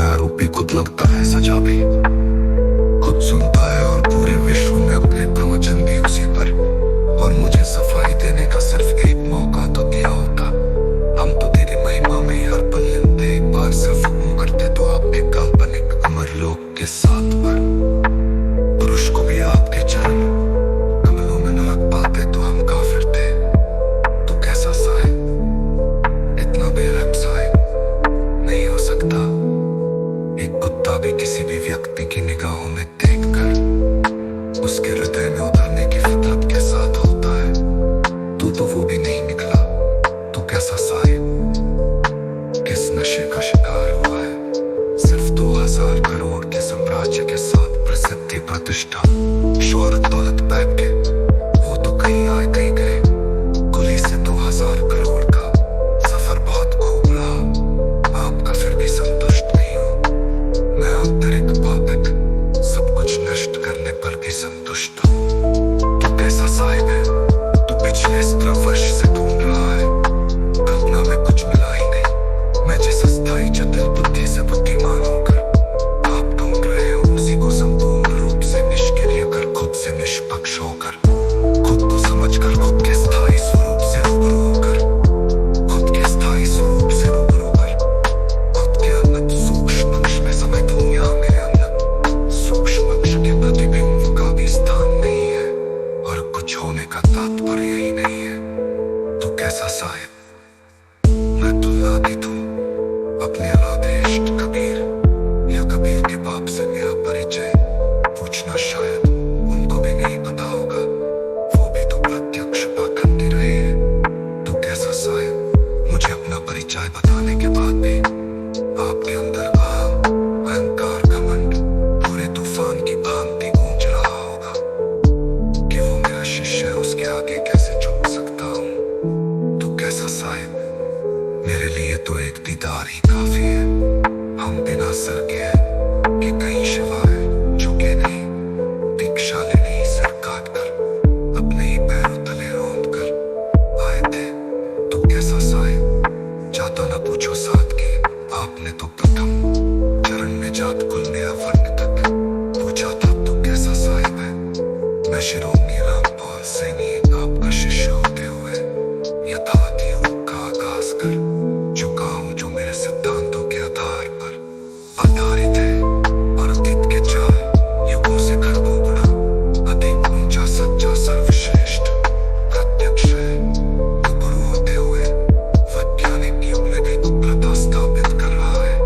है आरोपी, खुद लगता है सजा भी, खुद सुनता है और पूरे विश्व में अपने प्रवचन भी उसी पर। और मुझे सफाई देने का सिर्फ एक मौका तो दिया होता। हम तो तेरी महिमा में हर पल लेते, एक बार सिर्फ हुक्म करते तो आप एक काल्पनिक अमर लोक के साथ पर पुरुष को भी आपके चरण कमलों में न रख पाते तो हम काफिर थे। तो कैसा साए, इतना बेरहम साए नहीं हो सकता। एक कुत्ता भी किसी भी व्यक्ति की निगाहों में देखकर उसके हृदय में उतरने की फितरत के साथ होता है। तो वो भी नहीं निकला, तो कैसा साए किस नशे का शिकार हुआ है। सिर्फ 2000 करोड़ के साम्राज्य के साथ प्रसिद्धि, प्रतिष्ठा, शोहरत, दौलत पैक के वो तो कहीं आए कहीं गए। कुली से 2000 करोड़ का सफर बहुत खूब रहा, आपका फिर भी संतुष्ट नहीं हूँ। मैं आंतरिक पापक सब कुछ नष्ट करने पर भी संतुष्ट हूँ। तो कैसा साहिब है, तो पिछले 17 वर्ष से ढूंढ रहा है, कल्पना में कुछ मिला ही नहीं। मैं जिस अस्थायी चतुर बुद्धि से बुद्धिमान होकर आप ढूंढ रहे हो, उसी को संपूर्ण रूप से निष्क्रिय कर, खुद से निष्पक्ष होकर, खुद को समझकर, खुद के स्थायी स्वरूप से रूबरू होकर, खुद के स्थायी स्वरूप से रूबरू होकर, खुद के अनंत सूक्ष्म अंश में समेत हूँ। यहाँ मेरे अनंत सूक्ष्म अंश के प्रतिबिंब का भी स्थान नहीं है और कुछ होने का तात्पर्य ही नहीं है। तो कैसा साहिब, मैं तुलनातीत हूँ अपने अनादे इष्ट कबीर या कबीर के बाप से मेरा परिचय पूछना शायद उनको भी नहीं पता होगा। वो भी तो प्रत्यक्ष पाखंडी रहे हैं। तो कैसा साहिब, मुझे अपना परिचय बताने के बाद भी आपके अंदर अहंकार, घमंड पूरे तूफान की भांति गूंज रहा होगा कि वो मेरा शिष्य है, उसके आगे कैसे झुक सकता हूँ। तो कैसा साहिब, मेरे लिए तो एक दीदार ही काफी है। हम बिना सर के हैं कि कहीं शिवाय झुके नहीं, दीक्षा लेने ही सर काट कर अपने ही पैरों तले रौंद कर आए थे। तो कैसा साहिब, जाता न पूछो साथ के, आपने तो प्रथम चरण में जात कुल ने अवर्ण तक पूछा था। तो कैसा साहिब है, मैं शिरोमणि रामपाल सैनी आपका शिष्य होते हुए यथार्थ योग का आगाज कर चुका हूँ, जो मेरे सिद्धांतों के आधार पर आधारित है और अतीत के 4 युगों से खरबों गुना अधिक ऊंचा, सच्चा, सर्वश्रेष्ठ, प्रत्यक्ष है। गुरु होते हुए वैज्ञानिक युग में भी कुप्रथा स्थापित कर रहा है।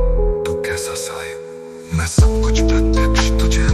तो कैसा साहिब, मैं सब कुछ प्रत्यक्ष तुझे